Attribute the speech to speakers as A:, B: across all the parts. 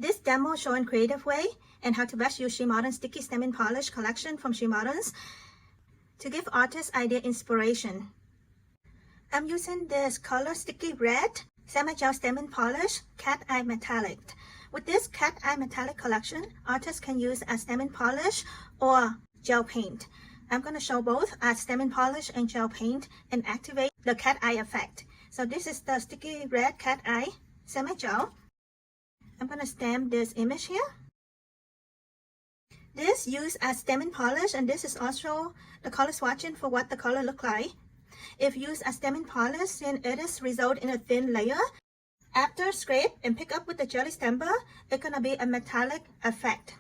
A: This demo showing creative way and how to best use SheModern Sticky Stem and Polish collection from SheModern to give artists idea inspiration. I'm using this color sticky red semi-gel stem and polish cat eye metallic. With this cat eye metallic collection, artists can use as stem and polish or gel paint. I'm going to show both as stem and polish and gel paint and activate the cat eye effect. So this is the sticky red cat eye semi-gel. I'm going to stamp this image here. This used as stem and polish, and this is also the color swatching for what the color look like. If used as stem and polish, then it is result in a thin layer. After scrape and pick up with the jelly stamper, it's gonna be a metallic effect.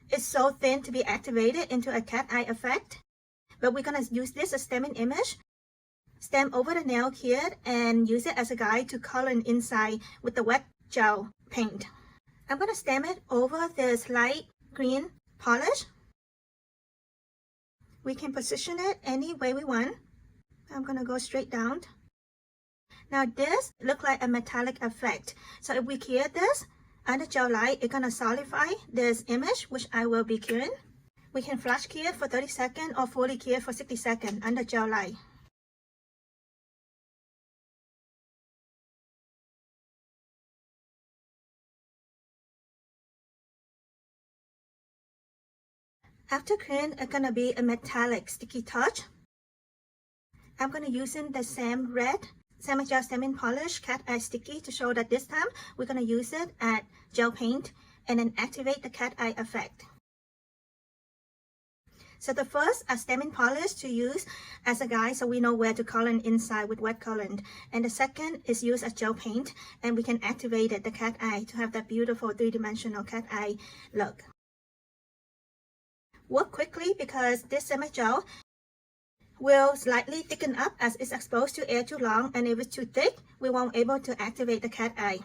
A: It's so thin to be activated into a cat eye effect. But we're gonna use this as stem and image, stamp over the nail kit and use it as a guide to color inside with the wet gel paint. I'm gonna stamp it over this light green polish. We can position it any way we want. I'm gonna go straight down. Now this look like a metallic effect. So if we cure this under gel light, it's gonna solidify this image, which I will be curing. We can flash cure for 30 seconds or fully cure for 60 seconds under gel light. After curing, it's gonna be a metallic sticky touch. I'm gonna using the same red semi-gel stem and polish cat eye sticky to show that this time we're gonna use it at gel paint and then activate the cat eye effect. So the first are stem and polish to use as a guide so we know where to color inside with wet coloring. And the second is used as gel paint and we can activate it, the cat eye, to have that beautiful three-dimensional cat eye look. Work quickly because this semi-gel will slightly thicken up as it's exposed to air too long, and if it's too thick, we won't able to activate the cat eye.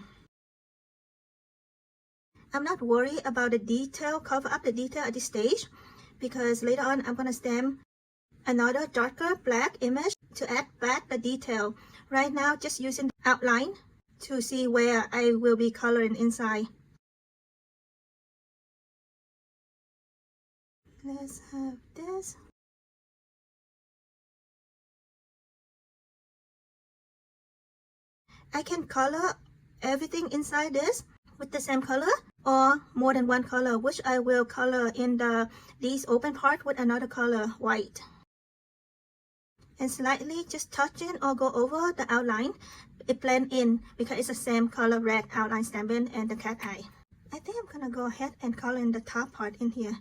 A: I'm not worried about the detail, cover up the detail at this stage, because later on I'm gonna stamp another darker black image to add back the detail. Right now, just using the outline to see where I will be coloring inside. Let's have this. I can color everything inside this with the same color or more than one color, which I will color in these open part with another color, white. And slightly just touch in or go over the outline. It blend in because it's the same color red outline stamping and the cat eye. I think I'm gonna go ahead and color in the top part in here.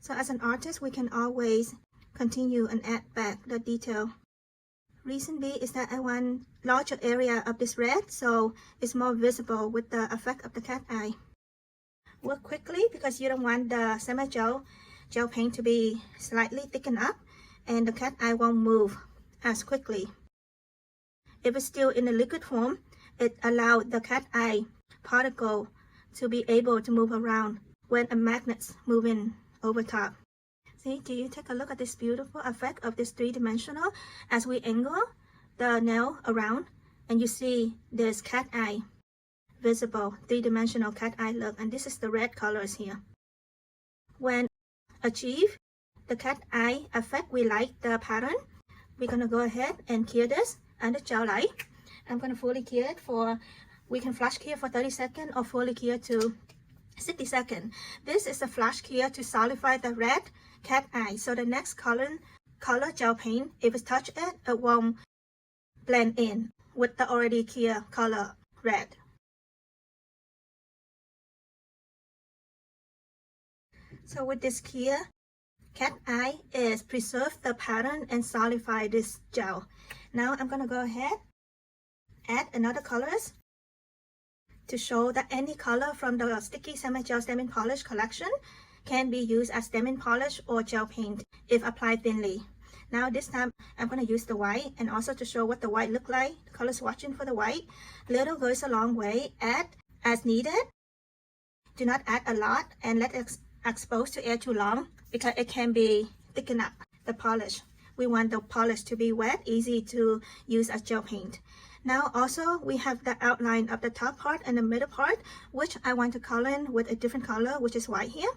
A: So as an artist, we can always continue and add back the detail. Reason B is that I want larger area of this red so it's more visible with the effect of the cat eye. Work quickly because you don't want the semi-gel gel paint to be slightly thickened up and the cat eye won't move as quickly. If it's still in the liquid form, it allows the cat eye particle to be able to move around when a magnet's moving over top. See, do you take a look at this beautiful effect of this three-dimensional as we angle the nail around and you see this cat eye visible three-dimensional cat eye look, and this is the red colors here. When achieve the cat eye effect, we like the pattern, we're gonna go ahead and cure this under gel light. I'm gonna fully cure it for, we can flash cure for 30 seconds or fully cure to 60 seconds. This is a flash cure to solidify the red cat eye. So the next color gel paint, if it's touch it, it won't blend in with the already clear color red. So with this clear cat eye is preserve the pattern and solidify this gel. Now I'm gonna go ahead, add another colors to show that any color from the sticky semi-gel stem and polish collection can be used as stem and polish or gel paint if applied thinly. Now this time I'm going to use the white, and also to show what the white look like, the color swatching for the white. Little goes a long way. Add as needed. Do not add a lot and let it expose to air too long because it can be thicken up the polish. We want the polish to be wet, easy to use as gel paint. Now also we have the outline of the top part and the middle part, which I want to color in with a different color, which is white here.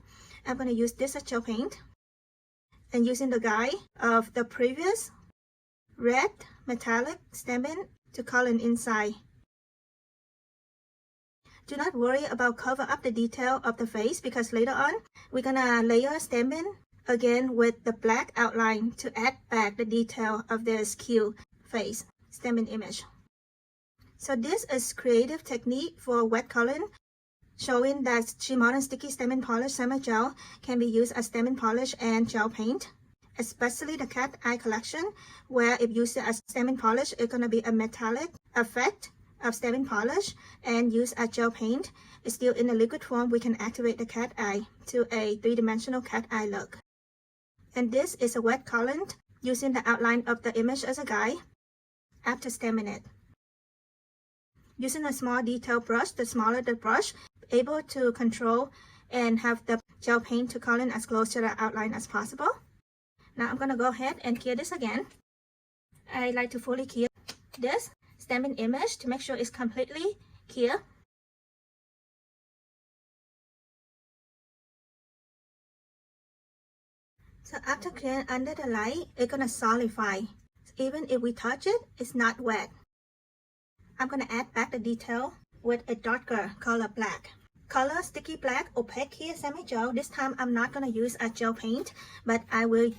A: I'm going to use this as gel paint, and using the guide of the previous red metallic stamping to color in inside. Do not worry about cover up the detail of the face, because later on we're gonna layer stamping again with the black outline to add back the detail of this cute face stamping image. So this is creative technique for wet coloring, showing that SheModern Sticky Stamping Polish Semi-Gel can be used as stamping polish and gel paint, especially the cat eye collection, where if used as stamping polish, it's gonna be a metallic effect of stamping polish, and used as gel paint, it's still in a liquid form. We can activate the cat eye to a three-dimensional cat eye look. And this is a wet coloring using the outline of the image as a guide after stamping it. Using a small detail brush, the smaller the brush, able to control and have the gel paint to color as close to the outline as possible. Now I'm going to go ahead and clear this again. I like to fully clear this stamping image to make sure it's completely clear. So after clearing under the light, it's going to solidify. Even if we touch it, it's not wet. I'm going to add back the detail with a darker color black. Color sticky black opaque here semi-gel. This time I'm not going to use a gel paint, but I will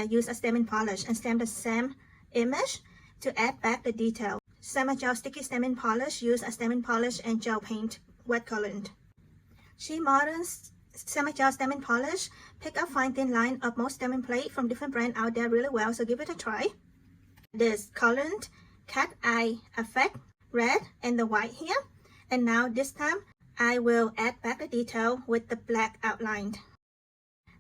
A: use a stamping polish and stamp the same image to add back the detail. Semi-gel sticky stamping polish, use a stamping polish and gel paint, wet colored. SheModern semi-gel stamping polish, pick up fine thin line of most stamping plate from different brands out there really well, so give it a try. This colored cat eye effect, red and the white here. And now this time I will add back the detail with the black outline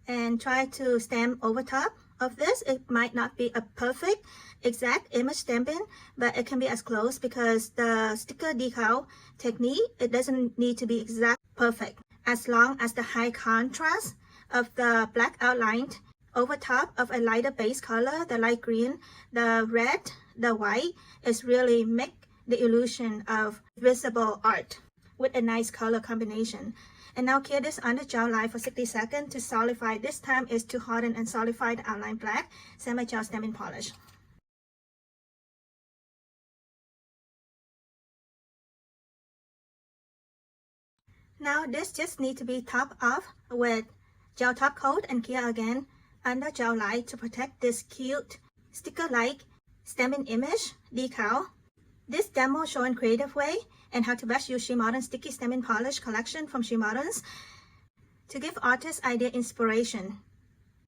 A: and try to stamp over top of this. It might not be a perfect exact image stamping, but it can be as close, because the sticker decal technique, it doesn't need to be exact perfect, as long as the high contrast of the black outline over top of a lighter base color, the light green, the red, the white, is really make the illusion of visible art with a nice color combination. And now clear this under gel light for 60 seconds to solidify. This time is to harden and solidify the outline black semi-gel stamping polish. Now this just needs to be topped off with gel top coat and clear again under gel light to protect this cute sticker-like stamping image decal. This demo showing creative way and how to best use SheModern Sticky Stamping Polish collection from SheModern to give artists idea inspiration.